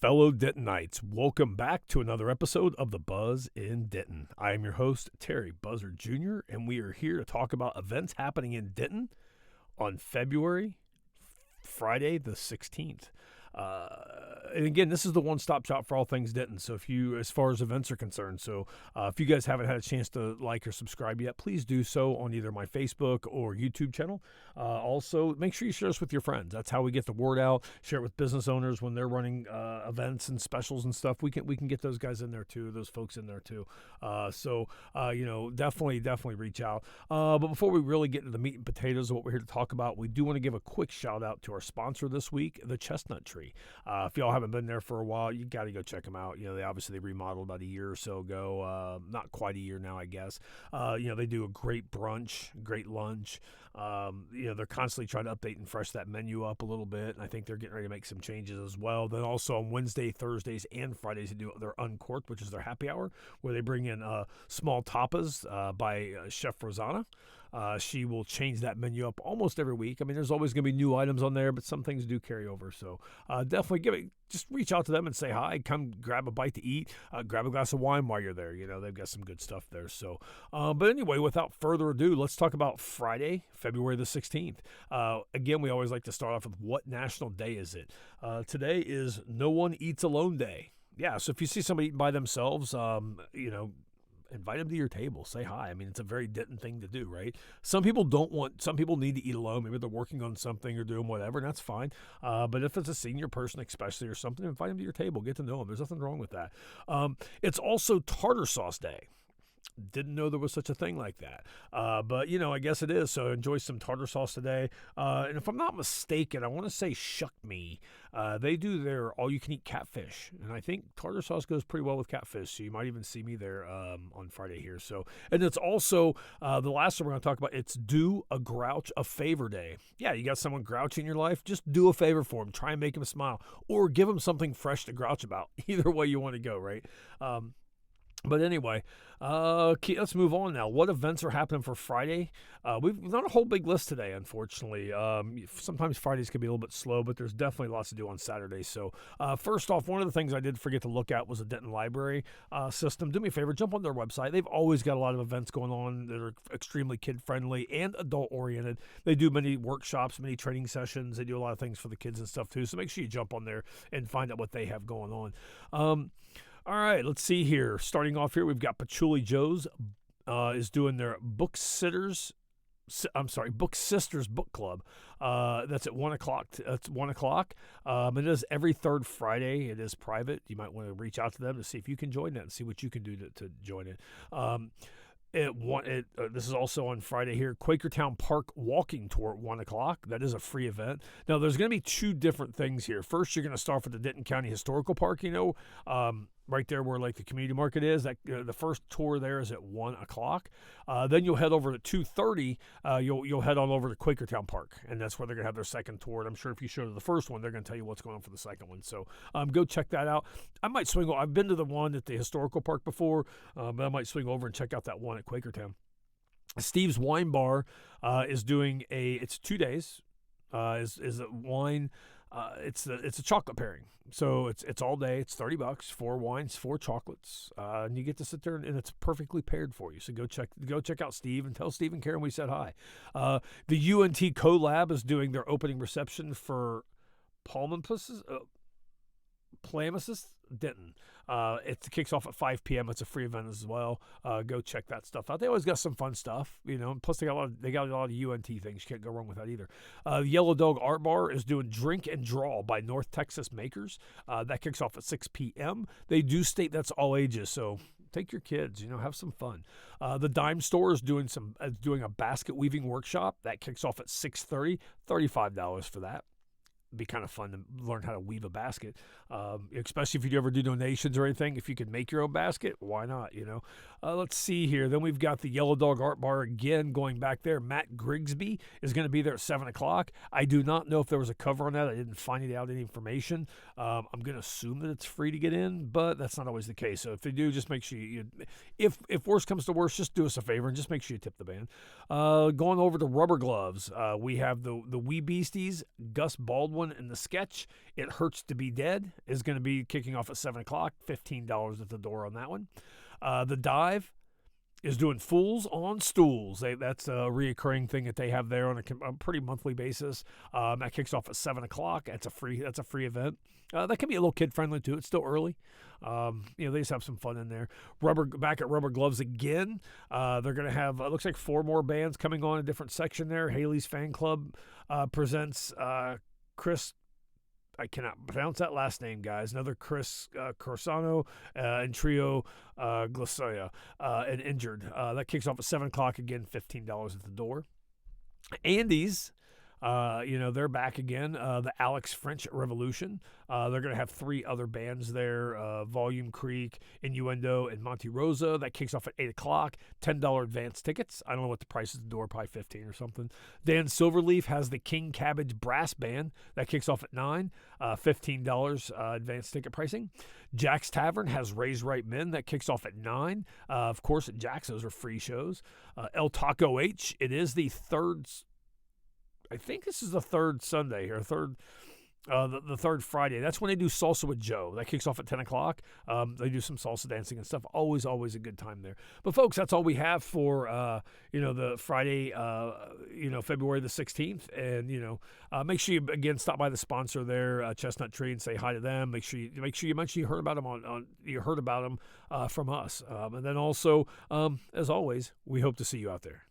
Fellow Dentonites, welcome back to another episode of The Buzz in Denton. I am your host, Terry Buzzard Jr., and we are here to talk about events happening in Denton on Friday the 16th. And again, this is the one-stop shop for all things Denton. So as far as events are concerned, if you guys haven't had a chance to like or subscribe yet, please do so on either my Facebook or YouTube channel. Also, make sure you share us with your friends. That's how we get the word out. Share it with business owners when they're running events and specials and stuff. We can get those guys in there too, those folks in there too. Definitely reach out. But before we really get into the meat and potatoes of what we're here to talk about, we do want to give a quick shout out to our sponsor this week, the Chestnut Tree. If y'all haven't been there for a while, you got to go check them out. They remodeled about a year or so ago, not quite a year now, I guess. They do a great brunch, great lunch. They're constantly trying to update and fresh that menu up a little bit, and I think they're getting ready to make some changes as well. Then also on Wednesday, Thursdays, and Fridays, they do their Uncorked, which is their happy hour, where they bring in small tapas by Chef Rosanna. She will change that menu up almost every week. I mean, there's always going to be new items on there, but some things do carry over. So definitely just reach out to them and say hi. Come grab a bite to eat. Grab a glass of wine while you're there. They've got some good stuff there. So, but anyway, without further ado, let's talk about Friday, February the 16th. Again, we always like to start off with what national day is it? Today is No One Eats Alone Day. Yeah, so if you see somebody eating by themselves, invite them to your table. Say hi. I mean, it's a very Denton thing to do, right? Some people need to eat alone. Maybe they're working on something or doing whatever, and that's fine. But if it's a senior person especially or something, invite them to your table. Get to know them. There's nothing wrong with that. It's also Tartar Sauce Day. Didn't know there was such a thing like that. But I guess it is. So enjoy some tartar sauce today. And if I'm not mistaken, I want to say Shuck Me. They do their all-you-can-eat catfish. And I think tartar sauce goes pretty well with catfish. So you might even see me there on Friday here. So, and it's also the last one we're going to talk about. It's Do a Grouch a Favor Day. Yeah, you got someone grouchy in your life? Just do a favor for them. Try and make them smile. Or give them something fresh to grouch about. Either way you want to go, right? But anyway, let's move on now. What events are happening for Friday? We've done a whole big list today, unfortunately. Sometimes Fridays can be a little bit slow, but there's definitely lots to do on Saturday. So first off, one of the things I did forget to look at was the Denton Library system. Do me a favor, jump on their website. They've always got a lot of events going on that are extremely kid-friendly and adult-oriented. They do many workshops, many training sessions. They do a lot of things for the kids and stuff, too. So make sure you jump on there and find out what they have going on. All right, let's see here. Starting off here, we've got Patchouli Joe's is doing their Book Sisters Book Club. That's at 1 o'clock. It's 1 o'clock. It is every third Friday. It is private. You might want to reach out to them to see if you can join that and see what you can do to join it. This is also on Friday here. Quakertown Park Walking Tour at 1 o'clock. That is a free event. Now, there's going to be two different things here. First, you're going to start with the Denton County Historical Park, right there where the community market is. The first tour there is at 1 o'clock. Then you'll head over to 2:30. You'll head on over to Quakertown Park, and that's where they're going to have their second tour. And I'm sure if you show to the first one, they're going to tell you what's going on for the second one. So go check that out. I might swing over. I've been to the one at the historical park before, but I might swing over and check out that one at Quakertown. Steve's Wine Bar is doing it's 2 days. Is a wine. It's a chocolate pairing, so it's all day. It's $30, 4 wines, 4 chocolates, and you get to sit there and it's perfectly paired for you. So go check out Steve and tell Steve and Karen we said hi. The UNT CoLab is doing their opening reception for Palimpsest Denton. It kicks off at 5 p.m. It's a free event as well. Go check that stuff out. They always got some fun stuff, Plus they got a lot of UNT things. You can't go wrong with that either. Yellow Dog Art Bar is doing Drink and Draw by North Texas Makers. That kicks off at 6 p.m. They do state that's all ages, so take your kids. Have some fun. The Dime Store is doing a basket weaving workshop that kicks off at 6:30. $35 for that. Be kind of fun to learn how to weave a basket, especially if you ever do donations or anything. If you could make your own basket, why not? Let's see here. Then we've got the Yellow Dog Art Bar again going back there. Matt Grigsby is going to be there at 7 o'clock. I do not know if there was a cover on that. I didn't find any information. I'm going to assume that it's free to get in, but that's not always the case. So if they do, just make sure if worse comes to worse, just do us a favor and just make sure you tip the band. Going over to Rubber Gloves, we have the Wee-Beasties, Gus Baldwin, one in the sketch, It Hurts to Be Dead, is going to be kicking off at 7 o'clock, $15 at the door on that one. The Dive is doing Fools on Stools. That's a reoccurring thing that they have there on a pretty monthly basis. That kicks off at 7 o'clock. That's a free event. That can be a little kid friendly too. It's still early. They just have some fun in there. Back at Rubber Gloves again. They're going to have, looks like 4 more bands coming on a different section there. Haley's Fan Club presents Chris. I cannot pronounce that last name, guys. Another Chris Corsano and Trio Glasoya and Injured. That kicks off at 7 o'clock again, $15 at the door. Andy's, they're back again. The Alex French Revolution. They're going to have 3 other bands there. Volume Creek, Innuendo, and Monte Rosa. That kicks off at 8 o'clock. $10 advance tickets. I don't know what the price is at the door, probably $15 or something. Dan Silverleaf has the King Cabbage Brass Band. That kicks off at 9. $15 advance ticket pricing. Jack's Tavern has Raise Right Men. That kicks off at 9. Of course, at Jack's, those are free shows. El Taco H. It is the third... I think this is the third Sunday or the third Friday. That's when they do Salsa with Joe. That kicks off at 10 o'clock. They do some salsa dancing and stuff. Always a good time there. But folks, that's all we have for the Friday, February the 16th. And make sure you again stop by the sponsor there, Chestnut Tree, and say hi to them. Make sure you mention you heard about them from us. And then also, as always, we hope to see you out there.